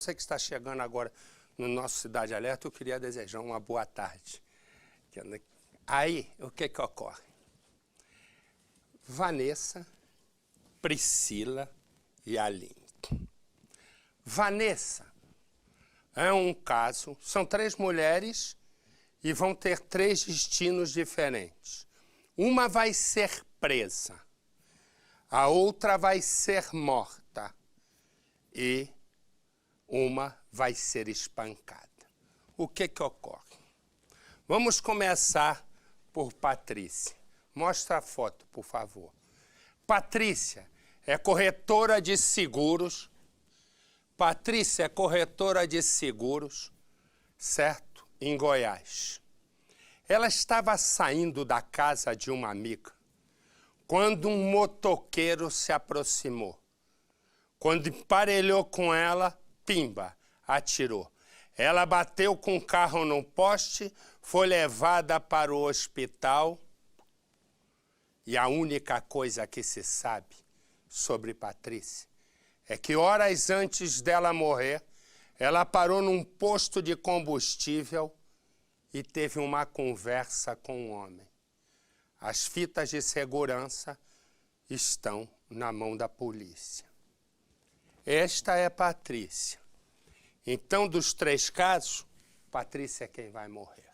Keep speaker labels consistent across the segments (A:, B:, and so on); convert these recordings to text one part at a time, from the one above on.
A: Você que está chegando agora no nosso Cidade Alerta, eu queria desejar uma boa tarde. Aí, o que ocorre? Vanessa, Priscila e Aline. Vanessa é um caso, são 3 mulheres e vão ter 3 destinos diferentes. Uma vai ser presa, a outra vai ser morta e uma vai ser espancada. O que ocorre? Vamos começar por Patrícia. Mostra a foto, por favor. Patrícia é corretora de seguros. Patrícia é corretora de seguros, certo? Em Goiás. Ela estava saindo da casa de uma amiga quando um motoqueiro se aproximou. Quando emparelhou com ela, pimba, atirou. Ela bateu com o carro no poste, foi levada para o hospital. E a única coisa que se sabe sobre Patrícia é que horas antes dela morrer, ela parou num posto de combustível e teve uma conversa com um homem. As fitas de segurança estão na mão da polícia. Esta é Patrícia. Então, dos 3 casos, Patrícia é quem vai morrer.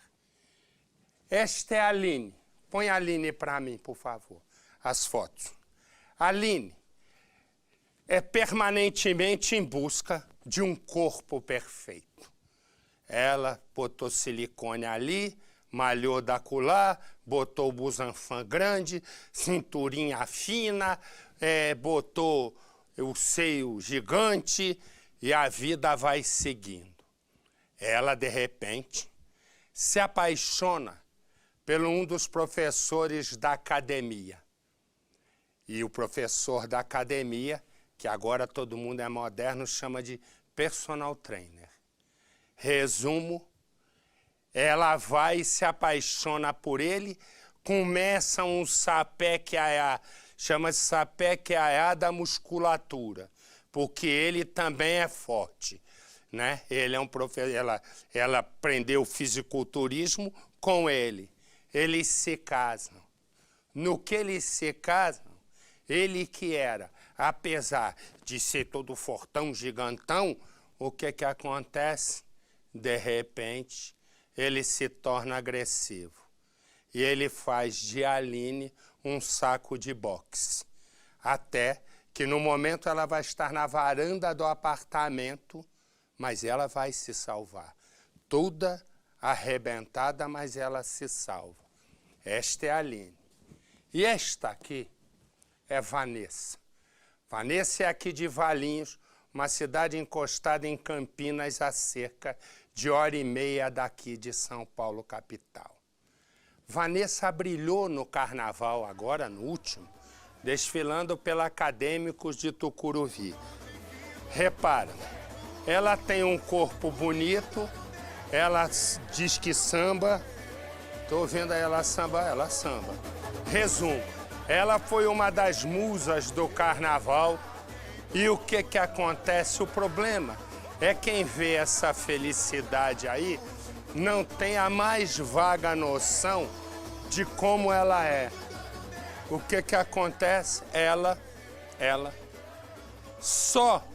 A: Esta é a Aline. Põe a Aline para mim, por favor, as fotos. A Aline é permanentemente em busca de um corpo perfeito. Ela botou silicone ali, malhou da acolá, botou o busanfã grande, cinturinha fina, botou o seio gigante e a vida vai seguindo. Ela, de repente, se apaixona pelo um dos professores da academia. E o professor da academia, que agora todo mundo é moderno, chama de personal trainer. Resumo, ela vai e se apaixona por ele, começa um sapeque-aiá, chama-se sapeque-aiá da musculatura, porque ele também é forte, né? Ele é um professor, ela aprendeu fisiculturismo com ele. Eles se casam. No que eles se casam, ele que era, apesar de ser todo fortão, gigantão, o que acontece? De repente, ele se torna agressivo. E ele faz de Aline um saco de boxe. Até que no momento ela vai estar na varanda do apartamento, mas ela vai se salvar. Toda arrebentada, mas ela se salva. Esta é a Aline. E esta aqui é Vanessa. Vanessa é aqui de Valinhos, uma cidade encostada em Campinas, a cerca de 1h30 daqui de São Paulo, capital. Vanessa brilhou no carnaval, agora no último, desfilando pela Acadêmicos de Tucuruvi. Repara, ela tem um corpo bonito, ela diz que samba. Estou vendo ela samba. Resumo, ela foi uma das musas do carnaval. E o que acontece? O problema é quem vê essa felicidade aí não tem a mais vaga noção de como ela é. O que acontece? Ela só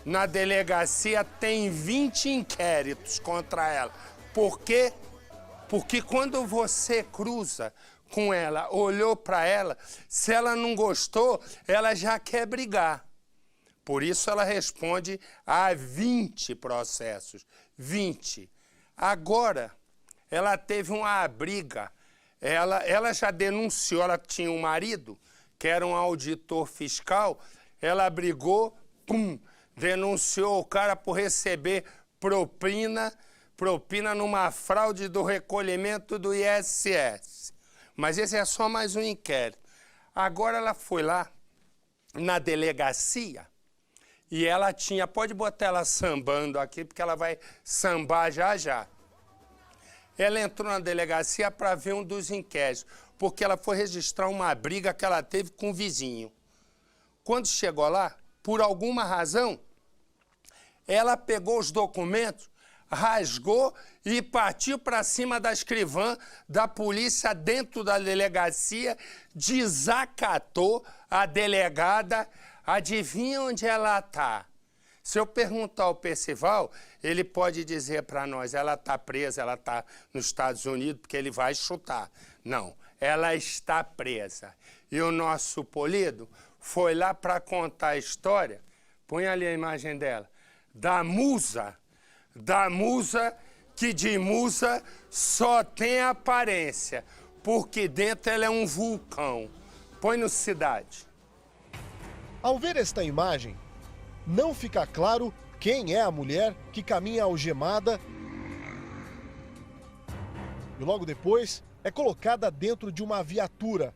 A: na delegacia tem 20 inquéritos contra ela. Por quê? Porque quando você cruza com ela, olhou para ela, se ela não gostou, ela já quer brigar. Por isso ela responde a 20 processos. 20. Agora, ela teve uma briga. Ela já denunciou, ela tinha um marido, que era um auditor fiscal, ela brigou, denunciou o cara por receber propina numa fraude do recolhimento do ISS. Mas esse é só mais um inquérito. Agora ela foi lá na delegacia e ela tinha, pode botar ela sambando aqui, porque ela vai sambar já. Ela entrou na delegacia para ver um dos inquéritos, porque ela foi registrar uma briga que ela teve com o vizinho. Quando chegou lá, por alguma razão, ela pegou os documentos, rasgou e partiu para cima da escrivã da polícia dentro da delegacia, desacatou a delegada. Adivinha onde ela está? Se eu perguntar ao Percival, ele pode dizer para nós, ela está presa, ela está nos Estados Unidos, porque ele vai chutar. Não, ela está presa. E o nosso Polido foi lá para contar a história, põe ali a imagem dela, da musa que de musa só tem aparência, porque dentro ela é um vulcão. Põe no Cidade.
B: Ao ver esta imagem, não fica claro quem é a mulher que caminha algemada e logo depois é colocada dentro de uma viatura.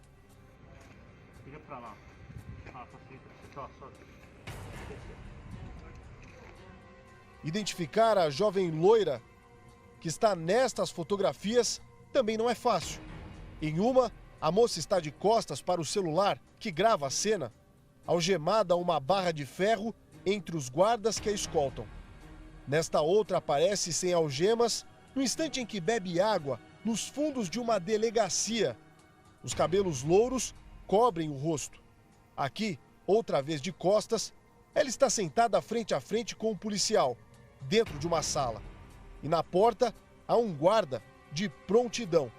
C: Fica pra lá. Só.
B: Identificar a jovem loira que está nestas fotografias também não é fácil. Em uma, a moça está de costas para o celular que grava a cena, algemada a uma barra de ferro entre os guardas que a escoltam. Nesta outra aparece sem algemas, no instante em que bebe água nos fundos de uma delegacia. Os cabelos louros cobrem o rosto. Aqui, outra vez de costas, ela está sentada frente a frente com um policial, dentro de uma sala. E na porta há um guarda de prontidão.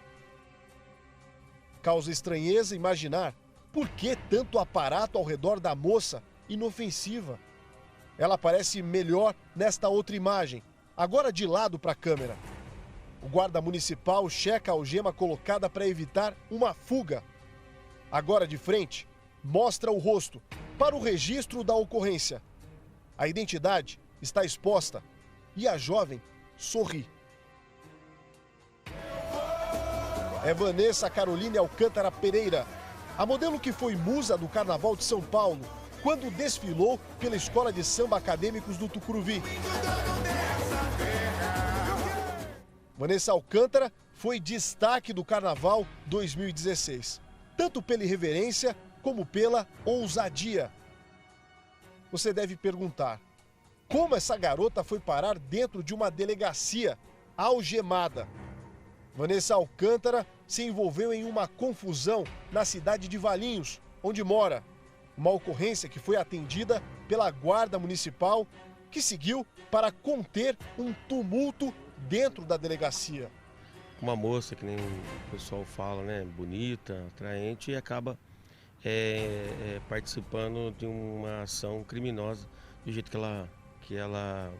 B: Causa estranheza imaginar por que tanto aparato ao redor da moça inofensiva. Ela parece melhor nesta outra imagem, agora de lado para a câmera. O guarda municipal checa a algema colocada para evitar uma fuga. Agora de frente, mostra o rosto para o registro da ocorrência. A identidade está exposta e a jovem sorri. É Vanessa Caroline Alcântara Pereira, a modelo que foi musa do Carnaval de São Paulo, quando desfilou pela Escola de Samba Acadêmicos do Tucuruvi. Vanessa Alcântara foi destaque do Carnaval 2016, tanto pela irreverência como pela ousadia. Você deve perguntar, como essa garota foi parar dentro de uma delegacia algemada? Vanessa Alcântara se envolveu em uma confusão na cidade de Valinhos, onde mora. Uma ocorrência que foi atendida pela Guarda Municipal, que seguiu para conter um tumulto dentro da delegacia.
D: Uma moça, que nem o pessoal fala, né, bonita, atraente, e acaba participando de uma ação criminosa do jeito que ela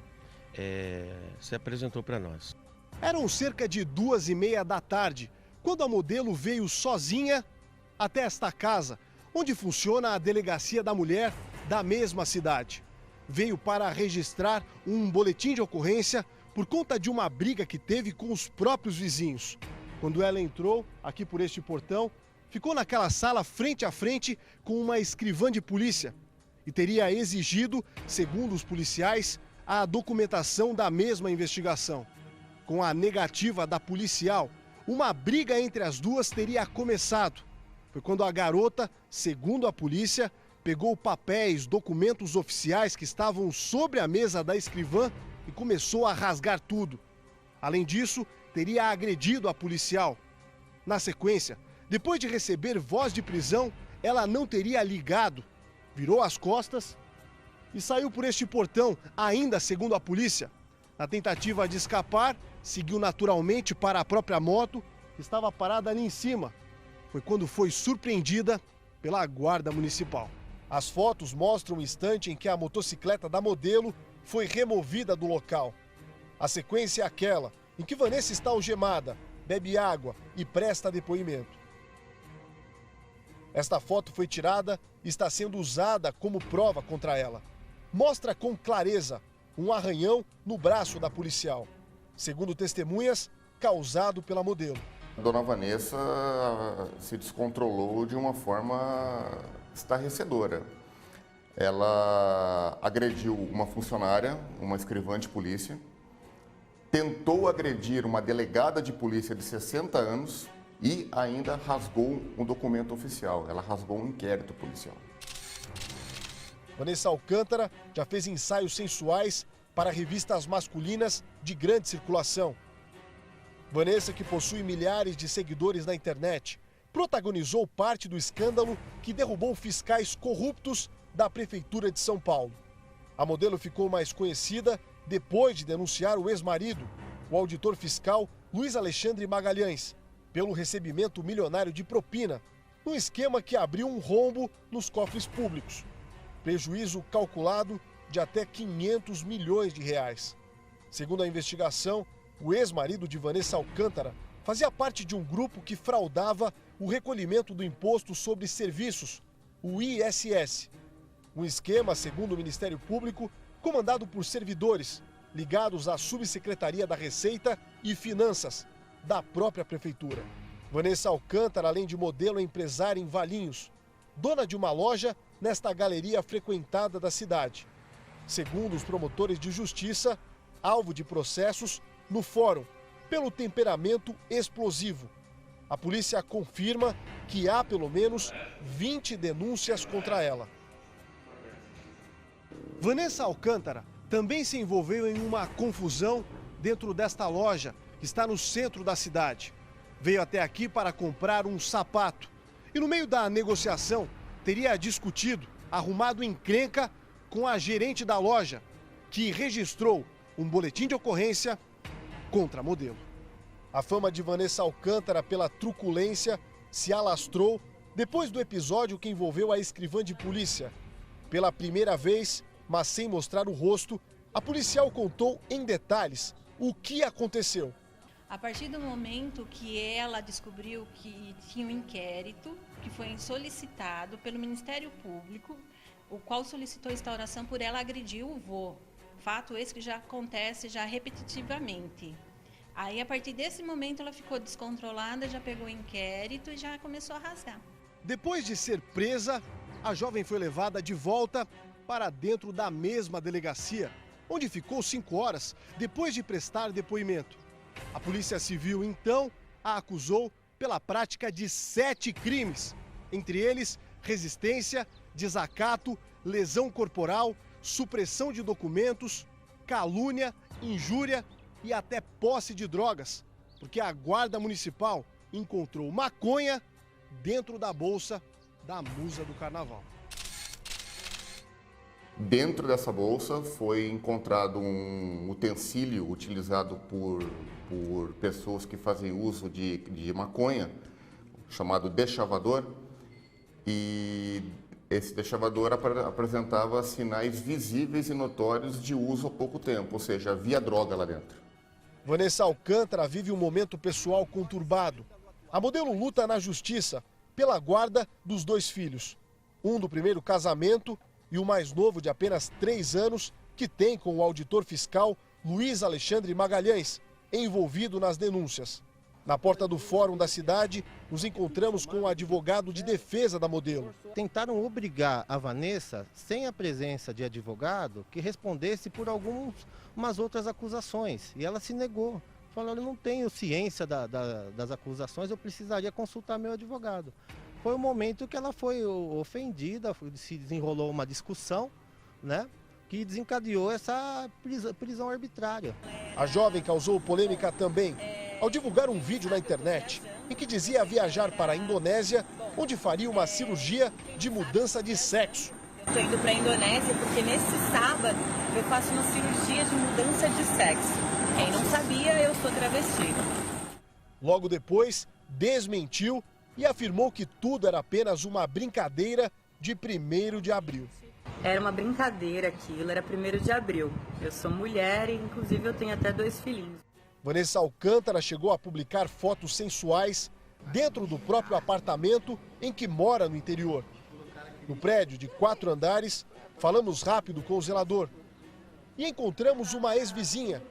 D: se apresentou para nós.
B: Eram cerca de 2h30 da tarde, quando a modelo veio sozinha até esta casa, onde funciona a Delegacia da Mulher da mesma cidade. Veio para registrar um boletim de ocorrência por conta de uma briga que teve com os próprios vizinhos. Quando ela entrou aqui por este portão, ficou naquela sala frente a frente com uma escrivã de polícia e teria exigido, segundo os policiais, a documentação da mesma investigação. Com a negativa da policial, uma briga entre as duas teria começado. Foi quando a garota, segundo a polícia, pegou papéis, documentos oficiais que estavam sobre a mesa da escrivã e começou a rasgar tudo. Além disso, teria agredido a policial. Na sequência, depois de receber voz de prisão, ela não teria ligado, virou as costas e saiu por este portão, ainda segundo a polícia. Na tentativa de escapar, seguiu naturalmente para a própria moto, que estava parada ali em cima. Foi quando foi surpreendida pela Guarda Municipal. As fotos mostram o instante em que a motocicleta da modelo foi removida do local. A sequência é aquela em que Vanessa está algemada, bebe água e presta depoimento. Esta foto foi tirada e está sendo usada como prova contra ela. Mostra com clareza um arranhão no braço da policial, segundo testemunhas, causado pela modelo.
E: A dona Vanessa se descontrolou de uma forma estarrecedora. Ela agrediu uma funcionária, uma escrivã de polícia, tentou agredir uma delegada de polícia de 60 anos e ainda rasgou um documento oficial. Ela rasgou um inquérito policial.
B: Vanessa Alcântara já fez ensaios sensuais para revistas masculinas de grande circulação. Vanessa, que possui milhares de seguidores na internet, protagonizou parte do escândalo que derrubou fiscais corruptos da Prefeitura de São Paulo. A modelo ficou mais conhecida depois de denunciar o ex-marido, o auditor fiscal Luiz Alexandre Magalhães, pelo recebimento milionário de propina, num esquema que abriu um rombo nos cofres públicos. Prejuízo calculado de até 500 milhões de reais. Segundo a investigação, o ex-marido de Vanessa Alcântara fazia parte de um grupo que fraudava o recolhimento do Imposto sobre Serviços, o ISS. Um esquema, segundo o Ministério Público, comandado por servidores ligados à Subsecretaria da Receita e Finanças da própria Prefeitura. Vanessa Alcântara, além de modelo, é empresária em Valinhos, dona de uma loja nesta galeria frequentada da cidade. Segundo os promotores de justiça, alvo de processos no fórum pelo temperamento explosivo. A polícia confirma que há pelo menos 20 denúncias contra ela. Vanessa Alcântara também se envolveu em uma confusão dentro desta loja, que está no centro da cidade. Veio até aqui para comprar um sapato e no meio da negociação teria discutido, arrumado encrenca com a gerente da loja, que registrou um boletim de ocorrência contra a modelo. A fama de Vanessa Alcântara pela truculência se alastrou depois do episódio que envolveu a escrivã de polícia. Pela primeira vez, mas sem mostrar o rosto, a policial contou em detalhes o que aconteceu.
F: A partir do momento que ela descobriu que tinha um inquérito que foi solicitado pelo Ministério Público, o qual solicitou a instauração por ela agredir o vô. Fato esse que já acontece já repetitivamente. Aí, a partir desse momento, ela ficou descontrolada, já pegou o inquérito e já começou a rasgar.
B: Depois de ser presa, a jovem foi levada de volta para dentro da mesma delegacia, onde ficou 5 horas depois de prestar depoimento. A Polícia Civil, então, a acusou pela prática de 7 crimes, entre eles resistência, desacato, lesão corporal, supressão de documentos, calúnia, injúria e até posse de drogas, porque a Guarda Municipal encontrou maconha dentro da bolsa da musa do carnaval.
E: Dentro dessa bolsa foi encontrado um utensílio utilizado por pessoas que fazem uso de maconha, chamado deschavador, e esse deschavador apresentava sinais visíveis e notórios de uso há pouco tempo, ou seja, havia droga lá dentro.
B: Vanessa Alcântara vive um momento pessoal conturbado. A modelo luta na justiça pela guarda dos 2 filhos, um do primeiro casamento e o mais novo de apenas 3 anos, que tem com o auditor fiscal Luiz Alexandre Magalhães, envolvido nas denúncias. Na porta do fórum da cidade, nos encontramos com o advogado de defesa da modelo.
G: Tentaram obrigar a Vanessa, sem a presença de advogado, que respondesse por algumas outras acusações. E ela se negou. Falou, eu não tenho ciência das acusações, eu precisaria consultar meu advogado. Foi o momento que ela foi ofendida, se desenrolou uma discussão, né, que desencadeou essa prisão arbitrária.
B: A jovem causou polêmica também ao divulgar um vídeo na internet em que dizia viajar para a Indonésia, onde faria uma cirurgia de mudança de sexo.
H: Estou indo para a Indonésia porque nesse sábado eu faço uma cirurgia de mudança de sexo. Quem não sabia, eu sou travesti.
B: Logo depois, desmentiu e afirmou que tudo era apenas uma brincadeira de 1º de abril.
H: Era uma brincadeira aquilo, era 1º de abril. Eu sou mulher e inclusive eu tenho até 2 filhinhos.
B: Vanessa Alcântara chegou a publicar fotos sensuais dentro do próprio apartamento em que mora no interior. No prédio de 4 andares, falamos rápido com o zelador e encontramos uma ex-vizinha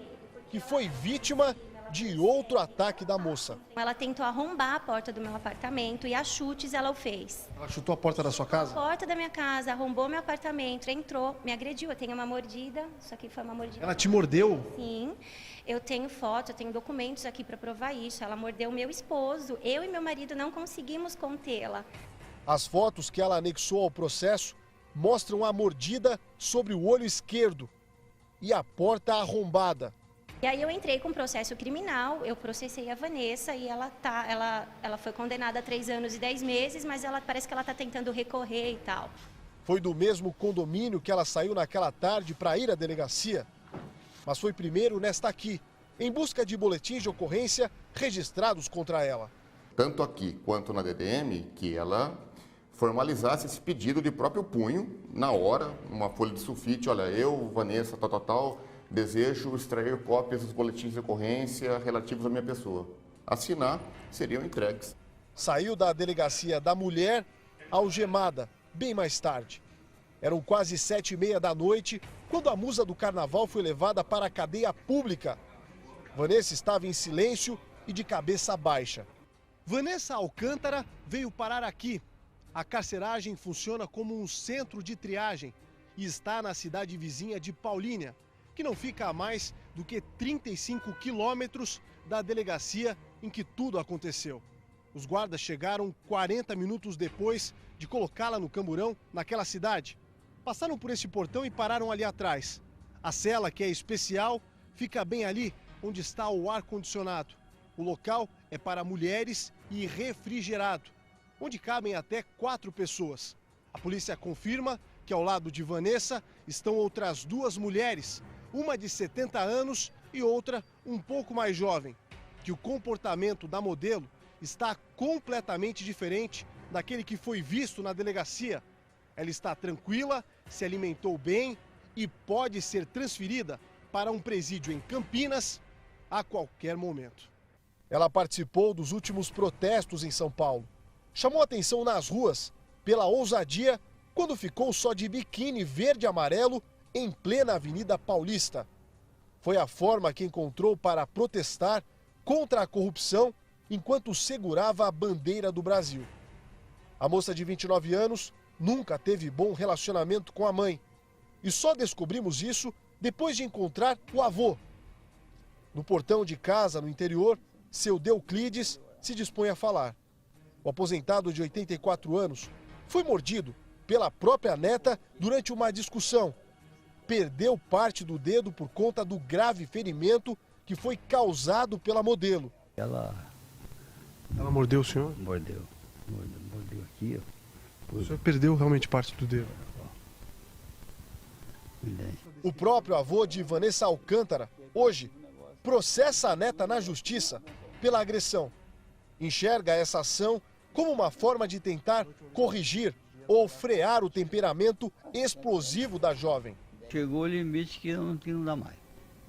B: que foi vítima de outro ataque da moça.
I: Ela tentou arrombar a porta do meu apartamento e a chutes ela o fez.
B: Ela chutou a porta da sua casa?
I: A porta da minha casa, arrombou meu apartamento, entrou, me agrediu. Eu tenho uma mordida, isso aqui foi uma mordida.
B: Ela te mordeu?
I: Sim, eu tenho fotos, eu tenho documentos aqui para provar isso. Ela mordeu meu esposo, eu e meu marido não conseguimos contê-la.
B: As fotos que ela anexou ao processo mostram a mordida sobre o olho esquerdo. e a porta arrombada.
I: E aí eu entrei com processo criminal, eu processei a Vanessa e ela foi condenada a 3 anos e 10 meses, mas parece que ela está tentando recorrer e tal.
B: Foi do mesmo condomínio que ela saiu naquela tarde para ir à delegacia, mas foi primeiro nesta aqui, em busca de boletins de ocorrência registrados contra ela.
E: Tanto aqui quanto na DDM, que ela formalizasse esse pedido de próprio punho, na hora, numa folha de sulfite, olha, eu, Vanessa, tal, desejo extrair cópias dos boletins de ocorrência relativos à minha pessoa. Assinar, seriam entregues.
B: Saiu da delegacia da mulher algemada, bem mais tarde. Eram quase 7h30 da noite, quando a musa do carnaval foi levada para a cadeia pública. Vanessa estava em silêncio e de cabeça baixa. Vanessa Alcântara veio parar aqui. A carceragem funciona como um centro de triagem e está na cidade vizinha de Paulínia, que não fica a mais do que 35 quilômetros da delegacia em que tudo aconteceu. Os guardas chegaram 40 minutos depois de colocá-la no camburão naquela cidade. Passaram por esse portão e pararam ali atrás. A cela, que é especial, fica bem ali onde está o ar-condicionado. O local é para mulheres e refrigerado, onde cabem até 4 pessoas. A polícia confirma que ao lado de Vanessa estão outras 2 mulheres, uma de 70 anos e outra um pouco mais jovem, que o comportamento da modelo está completamente diferente daquele que foi visto na delegacia. Ela está tranquila, se alimentou bem e pode ser transferida para um presídio em Campinas a qualquer momento. Ela participou dos últimos protestos em São Paulo. Chamou atenção nas ruas pela ousadia quando ficou só de biquíni verde e amarelo em plena Avenida Paulista. Foi a forma que encontrou para protestar contra a corrupção enquanto segurava a bandeira do Brasil. A moça de 29 anos nunca teve bom relacionamento com a mãe. E só descobrimos isso depois de encontrar o avô. No portão de casa, no interior, seu Deuclides se dispõe a falar. O aposentado de 84 anos foi mordido pela própria neta durante uma discussão. Perdeu parte do dedo por conta do grave ferimento que foi causado pela modelo.
J: Ela
B: mordeu o senhor?
J: Mordeu aqui, ó.
B: O senhor perdeu realmente parte do dedo? O próprio avô de Vanessa Alcântara, hoje, processa a neta na justiça pela agressão. Enxerga essa ação como uma forma de tentar corrigir ou frear o temperamento explosivo da jovem.
J: Chegou o limite que não dá mais.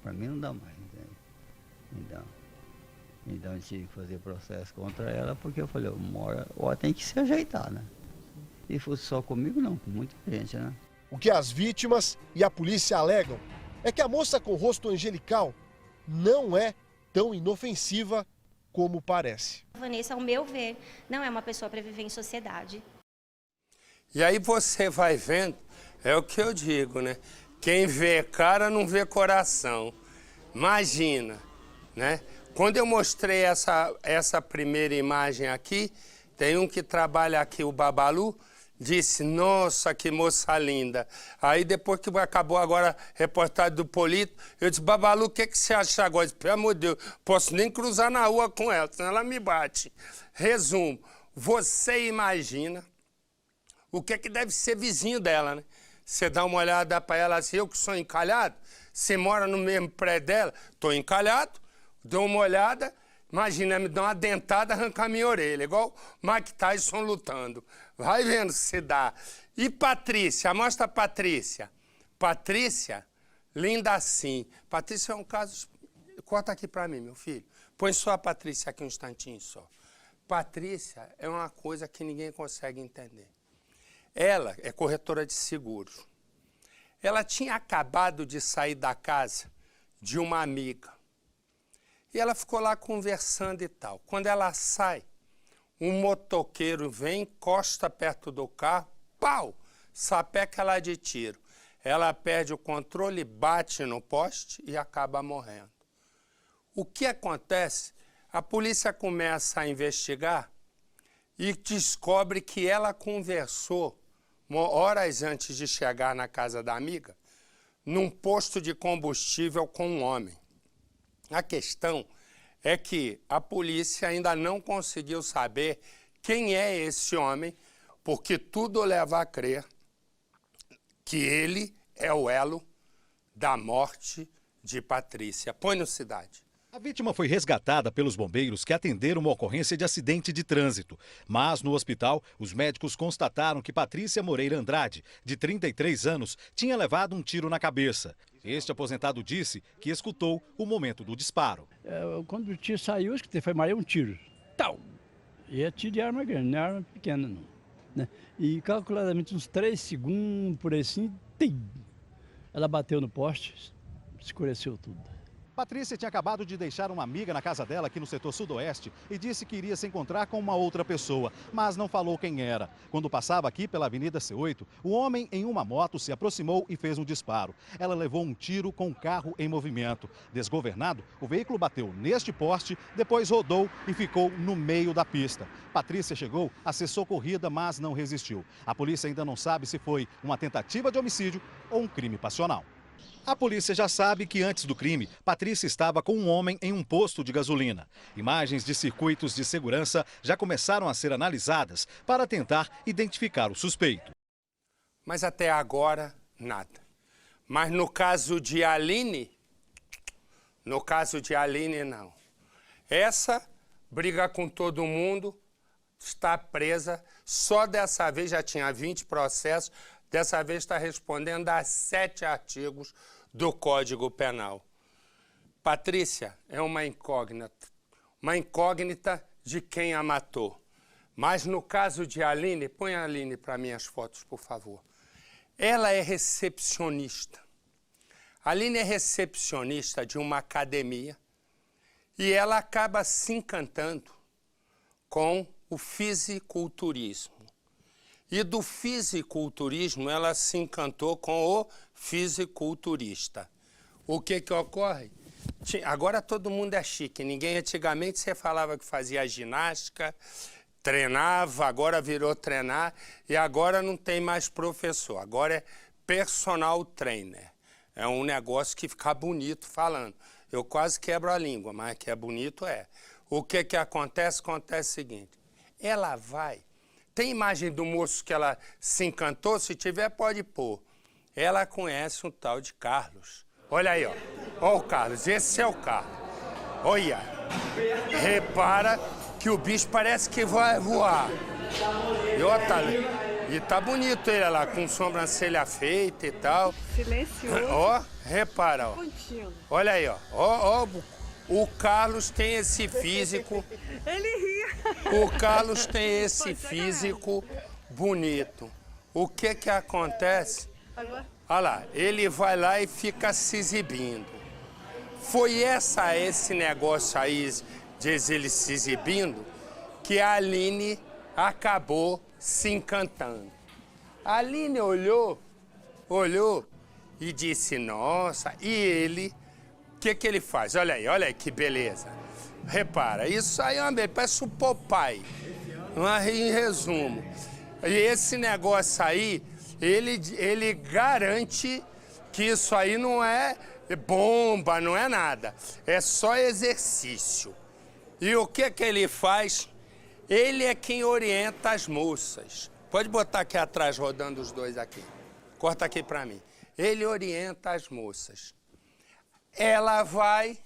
J: Para mim não dá mais, entende? Então eu tive que fazer processo contra ela, porque eu falei, uma hora, ó, tem que se ajeitar, né? Se fosse só comigo, não, com muita gente, né?
B: O que as vítimas e a polícia alegam é que a moça com rosto angelical não é tão inofensiva como parece.
I: A Vanessa, ao meu ver, não é uma pessoa para viver em sociedade.
A: E aí você vai vendo, é o que eu digo, né? Quem vê cara não vê coração. Imagina, né? Quando eu mostrei essa primeira imagem aqui, tem um que trabalha aqui, o Babalu, disse, nossa, que moça linda. Aí depois que acabou agora a reportagem do Polito, eu disse, Babalu, o que você acha agora? Eu disse, pelo amor de Deus, posso nem cruzar na rua com ela, senão ela me bate. Resumo, você imagina o que deve ser vizinho dela, né? Você dá uma olhada para ela assim, eu que sou encalhado, você mora no mesmo prédio dela, estou encalhado, dou uma olhada, imagina, me dá uma dentada, arrancar minha orelha, igual Mike Tyson lutando. Vai vendo se dá. E Patrícia, mostra a Patrícia. Patrícia, linda assim. Patrícia é um caso... Corta aqui para mim, meu filho. Põe só a Patrícia aqui um instantinho só. Patrícia é uma coisa que ninguém consegue entender. Ela é corretora de seguros. Ela tinha acabado de sair da casa de uma amiga. E ela ficou lá conversando e tal. Quando ela sai, um motoqueiro vem, encosta perto do carro, pau, sapeca ela de tiro. Ela perde o controle, bate no poste e acaba morrendo. O que acontece? A polícia começa a investigar e descobre que ela conversou, horas antes de chegar na casa da amiga, num posto de combustível com um homem. A questão é que a polícia ainda não conseguiu saber quem é esse homem, porque tudo leva a crer que ele é o elo da morte de Patrícia. Põe no Cidade.
K: A vítima foi resgatada pelos bombeiros que atenderam uma ocorrência de acidente de trânsito. Mas no hospital, os médicos constataram que Patrícia Moreira Andrade, de 33 anos, tinha levado um tiro na cabeça. Este aposentado disse que escutou o momento do disparo.
L: Quando o tiro saiu, eu escutei, foi mais um tiro. Tal! E é tiro de arma grande, não é arma pequena não. Né? E calculadamente uns 3 segundos, por aí assim, tim! Ela bateu no poste, escureceu tudo.
K: Patrícia tinha acabado de deixar uma amiga na casa dela aqui no setor sudoeste e disse que iria se encontrar com uma outra pessoa, mas não falou quem era. Quando passava aqui pela Avenida C8, o homem em uma moto se aproximou e fez um disparo. Ela levou um tiro com o carro em movimento. Desgovernado, o veículo bateu neste poste, depois rodou e ficou no meio da pista. Patrícia chegou a ser socorrida, mas não resistiu. A polícia ainda não sabe se foi uma tentativa de homicídio ou um crime passional. A polícia já sabe que antes do crime, Patrícia estava com um homem em um posto de gasolina. Imagens de circuitos de segurança já começaram a ser analisadas para tentar identificar o suspeito.
A: Mas até agora, nada. Mas no caso de Aline, não. Essa briga com todo mundo, está presa, só dessa vez já tinha 20 processos, dessa vez está respondendo a 7 artigos do Código Penal. Patrícia é uma incógnita de quem a matou. Mas no caso de Aline, põe a Aline para mim as fotos, por favor. Ela é recepcionista. A Aline é recepcionista de uma academia e ela acaba se encantando com o fisiculturismo. E do fisiculturismo, ela se encantou com o fisiculturista. O que ocorre? Agora todo mundo é chique. Ninguém, antigamente, você falava que fazia ginástica, treinava, agora virou treinar, e agora não tem mais professor. Agora é personal trainer. É um negócio que fica bonito falando. Eu quase quebro a língua, mas que é bonito é. O que acontece? Acontece o seguinte. Ela vai... Tem imagem do moço que ela se encantou? Se tiver, pode pôr. Ela conhece um tal de Carlos. Olha aí, ó. Ó o Carlos. Esse é o Carlos. Olha. Repara que o bicho parece que vai voar. E tá bonito ele lá, com sobrancelha feita e tal.
M: Silencioso.
A: Ó, repara, ó. Olha aí, ó. Ó, o Carlos tem esse físico.
M: Ele ria.
A: O Carlos tem esse físico bonito. O que acontece? Olha lá, ele vai lá e fica se exibindo. Foi esse negócio aí de ele se exibindo que a Aline acabou se encantando. A Aline olhou e disse, nossa, e ele... O que ele faz? Olha aí que beleza. Repara, isso aí parece um Popeye. Em resumo. E esse negócio aí, ele garante que isso aí não é bomba, não é nada. É só exercício. E o que ele faz? Ele é quem orienta as moças. Pode botar aqui atrás, rodando os dois aqui. Corta aqui pra mim. Ele orienta as moças. Ela vai,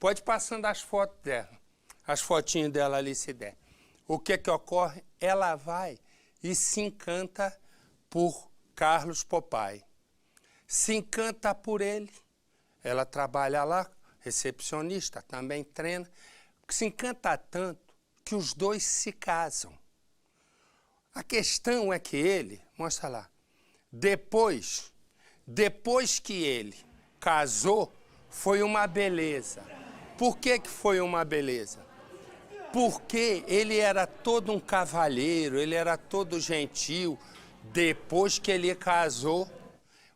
A: pode ir passando as fotos dela, as fotinhas dela ali se der. O que ocorre? Ela vai e se encanta por Carlos Popeye. Se encanta por ele, ela trabalha lá, recepcionista, também treina. Se encanta tanto que os dois se casam. A questão é que ele, mostra lá, depois que ele casou, foi uma beleza. Por que foi uma beleza? Porque ele era todo um cavalheiro, ele era todo gentil. Depois que ele casou,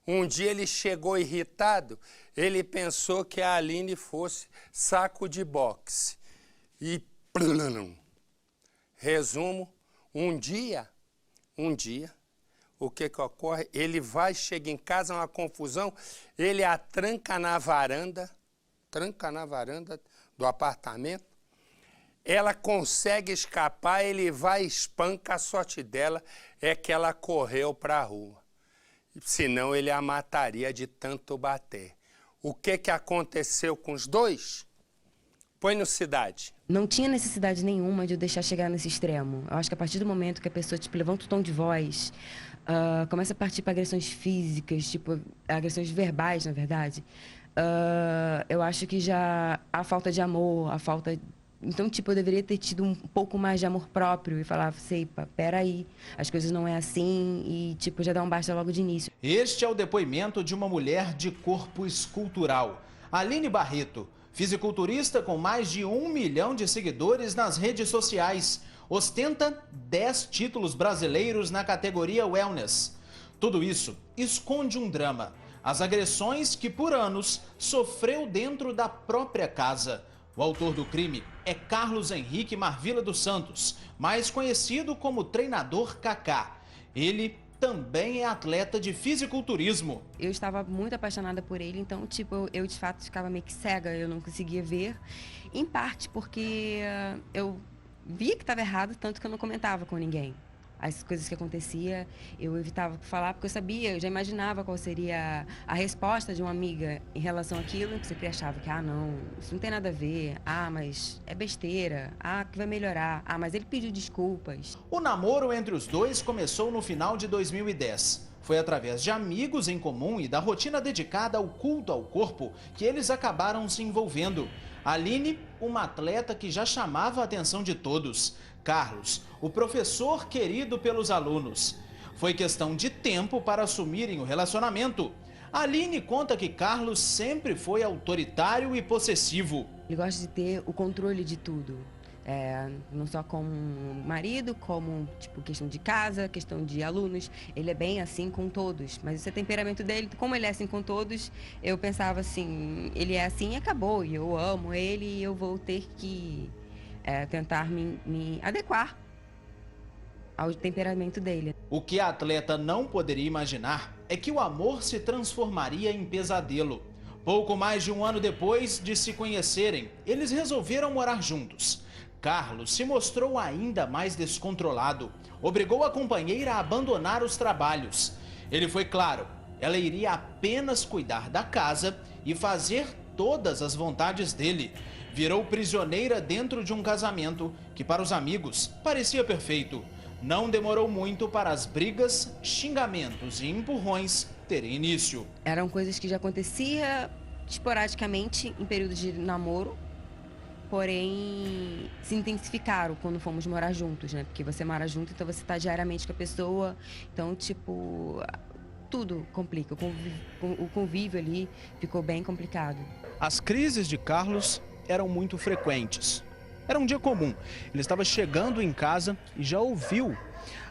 A: um dia ele chegou irritado, ele pensou que a Aline fosse saco de boxe. E, resumo, um dia, o que ocorre? Ele chega em casa, uma confusão, ele a tranca na varanda do apartamento, ela consegue escapar, ele vai e espanca. A sorte dela é que ela correu para a rua. Senão ele a mataria de tanto bater. O que aconteceu com os dois? Põe no Cidade.
M: Não tinha necessidade nenhuma de eu deixar chegar nesse extremo. Eu acho que a partir do momento que a pessoa levanta o tom de voz, começa a partir para agressões físicas, agressões verbais, na verdade, eu acho que já a falta de amor, a falta... Então, eu deveria ter tido um pouco mais de amor próprio e falar, Seipa, peraí, as coisas não é assim e, já dar um basta logo de início.
N: Este é o depoimento de uma mulher de corpo escultural, Aline Barreto, fisiculturista com mais de 1 milhão de seguidores nas redes sociais. Ostenta 10 títulos brasileiros na categoria Wellness. Tudo isso esconde um drama. As agressões que por anos sofreu dentro da própria casa. O autor do crime é Carlos Henrique Marvila dos Santos, mais conhecido como treinador Kaká. Ele também é atleta de fisiculturismo.
M: Eu estava muito apaixonada por ele, então, eu de fato ficava meio que cega, eu não conseguia ver. Em parte porque eu via que estava errado, tanto que eu não comentava com ninguém. As coisas que acontecia, eu evitava falar, porque eu já imaginava qual seria a resposta de uma amiga em relação àquilo, que sempre achava que, não, isso não tem nada a ver, mas é besteira, que vai melhorar, mas ele pediu desculpas.
N: O namoro entre os dois começou no final de 2010. Foi através de amigos em comum e da rotina dedicada ao culto ao corpo que eles acabaram se envolvendo. Aline, uma atleta que já chamava a atenção de todos. Carlos, o professor querido pelos alunos. Foi questão de tempo para assumirem o relacionamento. Aline conta que Carlos sempre foi autoritário e possessivo.
M: Ele gosta de ter o controle de tudo. Não só como marido, como questão de casa, questão de alunos. Ele é bem assim com todos, mas esse é o temperamento dele. Como ele é assim com todos, eu pensava assim, ele é assim e acabou. E eu amo ele e eu vou ter que tentar me adequar ao temperamento dele.
N: O que a atleta não poderia imaginar é que o amor se transformaria em pesadelo. Pouco mais de 1 ano depois de se conhecerem, eles resolveram morar juntos. Carlos se mostrou ainda mais descontrolado, obrigou a companheira a abandonar os trabalhos. Ele foi claro, ela iria apenas cuidar da casa e fazer todas as vontades dele. Virou prisioneira dentro de um casamento que para os amigos parecia perfeito. Não demorou muito para as brigas, xingamentos e empurrões terem início.
M: Eram coisas que já acontecia esporadicamente em períodos de namoro, porém se intensificaram quando fomos morar juntos, né? Porque você mora junto, então você está diariamente com a pessoa, então tudo complica, o convívio ali ficou bem complicado.
N: As crises de Carlos eram muito frequentes. Era um dia comum. Ele estava chegando em casa e já ouviu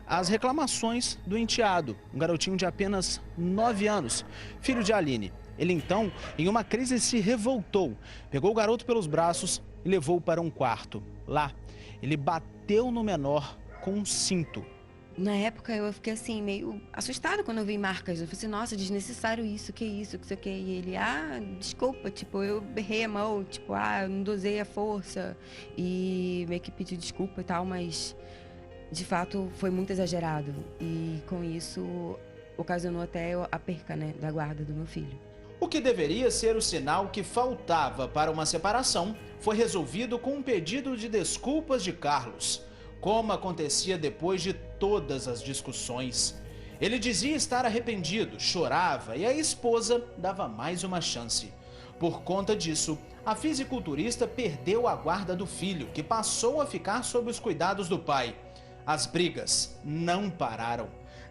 N: as reclamações do enteado, um garotinho de apenas 9 anos, filho de Aline. Ele então, em uma crise, se revoltou, pegou o garoto pelos braços e levou para um quarto. Lá, ele bateu no menor com um cinto.
M: Na época eu fiquei assim, meio assustada quando eu vi marcas. Eu falei assim, nossa, desnecessário isso, que isso, que sei o que. E ele, desculpa, eu berrei a mão, eu não dosei a força. E meio que pedi desculpa e tal, mas de fato foi muito exagerado. E com isso ocasionou até a perca, né, da guarda do meu filho.
N: O que deveria ser o sinal que faltava para uma separação foi resolvido com um pedido de desculpas de Carlos. Como acontecia depois de todas as discussões. Ele dizia estar arrependido, chorava e a esposa dava mais uma chance. Por conta disso, a fisiculturista perdeu a guarda do filho, que passou a ficar sob os cuidados do pai. As brigas não pararam.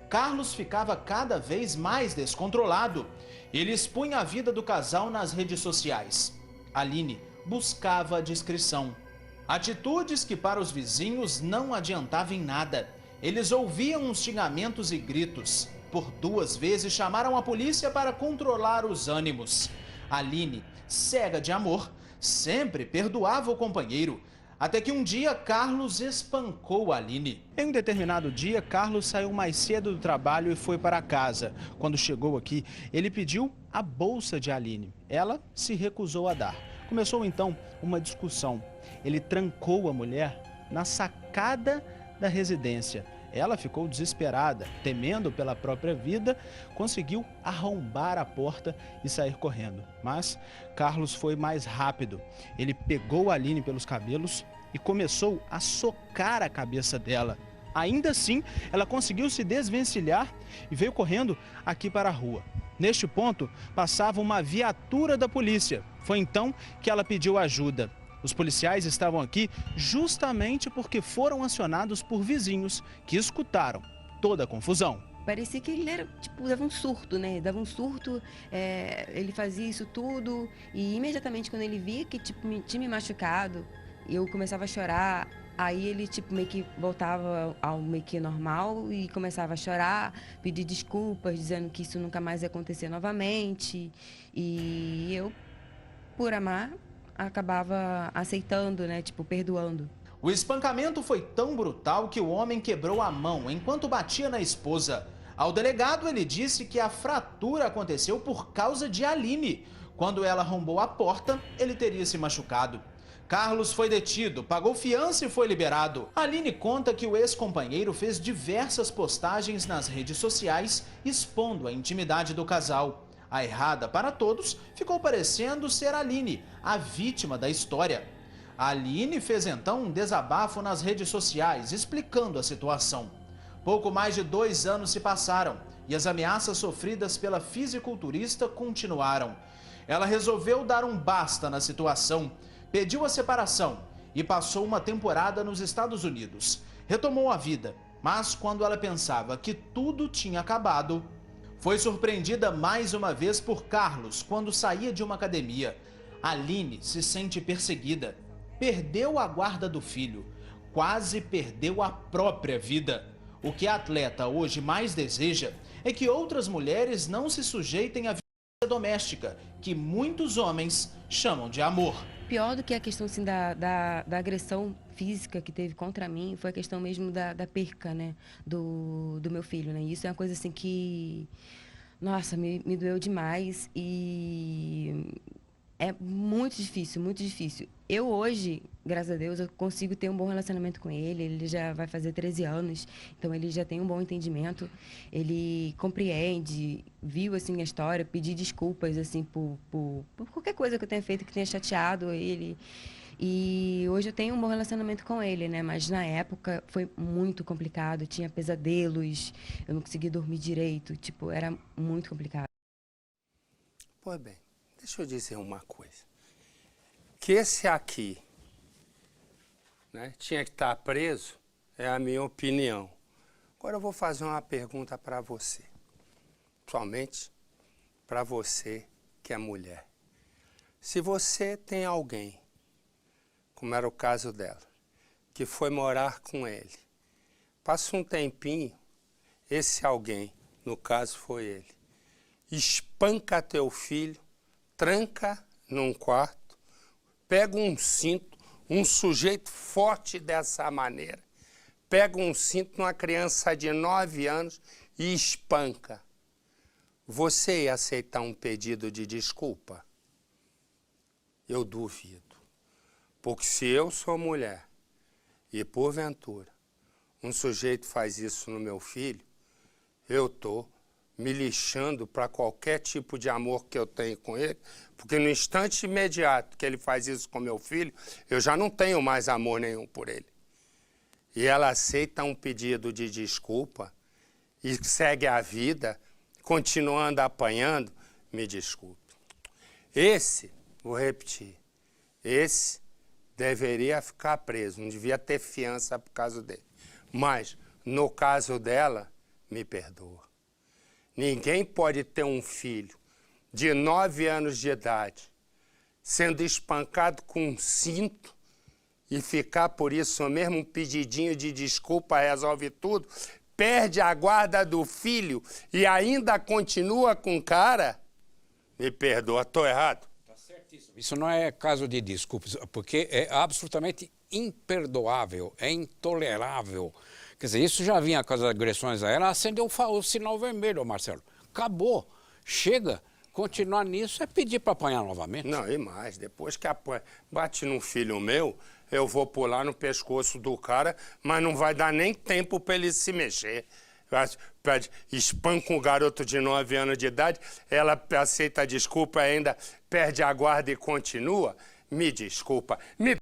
N: Carlos ficava cada vez mais descontrolado. Ele expunha a vida do casal nas redes sociais. Aline buscava a discrição. Atitudes que para os vizinhos não adiantavam em nada. Eles ouviam os xingamentos e gritos. Por 2 vezes chamaram a polícia para controlar os ânimos. Aline, cega de amor, sempre perdoava o companheiro. Até que um dia, Carlos espancou a Aline. Em um determinado dia, Carlos saiu mais cedo do trabalho e foi para casa. Quando chegou aqui, ele pediu a bolsa de Aline. Ela se recusou a dar. Começou então uma discussão. Ele trancou a mulher na sacada da residência. Ela ficou desesperada, temendo pela própria vida, conseguiu arrombar a porta e sair correndo. Mas Carlos foi mais rápido. Ele pegou a Aline pelos cabelos e começou a socar a cabeça dela. Ainda assim, ela conseguiu se desvencilhar e veio correndo aqui para a rua. Neste ponto, passava uma viatura da polícia. Foi então que ela pediu ajuda. Os policiais estavam aqui justamente porque foram acionados por vizinhos que escutaram toda a confusão.
M: Parecia que ele era, tipo, dava um surto, né? Dava um surto, ele fazia isso tudo e imediatamente quando ele via que tipo, tinha me machucado, eu começava a chorar, aí ele tipo, meio que voltava ao meio que normal e começava a chorar, pedir desculpas, dizendo que isso nunca mais ia acontecer novamente. E eu, por amar, acabava aceitando, né? Tipo, perdoando.
N: O espancamento foi tão brutal que o homem quebrou a mão enquanto batia na esposa. Ao delegado, ele disse que a fratura aconteceu por causa de Aline. Quando ela arrombou a porta, ele teria se machucado. Carlos foi detido, pagou fiança e foi liberado. Aline conta que o ex-companheiro fez diversas postagens nas redes sociais expondo a intimidade do casal. A errada para todos ficou parecendo ser Aline, a vítima da história. A Aline fez então um desabafo nas redes sociais, explicando a situação. Pouco mais de 2 anos se passaram e as ameaças sofridas pela fisiculturista continuaram. Ela resolveu dar um basta na situação, pediu a separação e passou uma temporada nos Estados Unidos. Retomou a vida, mas quando ela pensava que tudo tinha acabado, foi surpreendida mais uma vez por Carlos quando saía de uma academia. Aline se sente perseguida. Perdeu a guarda do filho. Quase perdeu a própria vida. O que a atleta hoje mais deseja é que outras mulheres não se sujeitem à violência doméstica, que muitos homens chamam de amor.
M: Pior do que a questão assim, da agressão física que teve contra mim foi a questão mesmo da perca, né, do meu filho, né? Isso é uma coisa assim que, nossa, me doeu demais e é muito difícil, muito difícil. Eu hoje, graças a Deus, eu consigo ter um bom relacionamento com ele. Ele já vai fazer 13 anos, então ele já tem um bom entendimento. Ele compreende, viu assim a história, pedir desculpas assim por qualquer coisa que eu tenha feito que tenha chateado ele. E hoje eu tenho um bom relacionamento com ele, né? Mas na época foi muito complicado, tinha pesadelos, eu não conseguia dormir direito, tipo, era muito complicado.
A: Pois bem, deixa eu dizer uma coisa. Que esse aqui, né, tinha que estar preso, é a minha opinião. Agora eu vou fazer uma pergunta para você, principalmente para você que é mulher. Se você tem alguém, como era o caso dela, que foi morar com ele, passa um tempinho, esse alguém, no caso foi ele, espanca teu filho, tranca num quarto, pega um cinto, um sujeito forte dessa maneira, pega um cinto numa criança de 9 anos e espanca. Você ia aceitar um pedido de desculpa? Eu duvido. Porque se eu sou mulher e, porventura, um sujeito faz isso no meu filho, eu estou me lixando para qualquer tipo de amor que eu tenho com ele, porque no instante imediato que ele faz isso com meu filho, eu já não tenho mais amor nenhum por ele. E ela aceita um pedido de desculpa e segue a vida, continuando apanhando, me desculpe. Esse, vou repetir, esse deveria ficar preso, não devia ter fiança por causa dele. Mas, no caso dela, me perdoa. Ninguém pode ter um filho de 9 anos de idade sendo espancado com um cinto e ficar por isso mesmo um pedidinho de desculpa resolve tudo, perde a guarda do filho e ainda continua com o cara? Me perdoa, estou errado?
O: Isso não é caso de desculpas, porque é absolutamente imperdoável, é intolerável. Quer dizer, isso já vinha com as agressões a ela, acendeu o sinal vermelho, Marcelo. Acabou, chega. Continuar nisso é pedir para apanhar novamente.
A: Não, e mais, depois que bate num filho meu, eu vou pular no pescoço do cara, mas não vai dar nem tempo para ele se mexer. Espanca um garoto de 9 anos de idade, ela aceita a desculpa, ainda perde a guarda e continua. Me desculpa.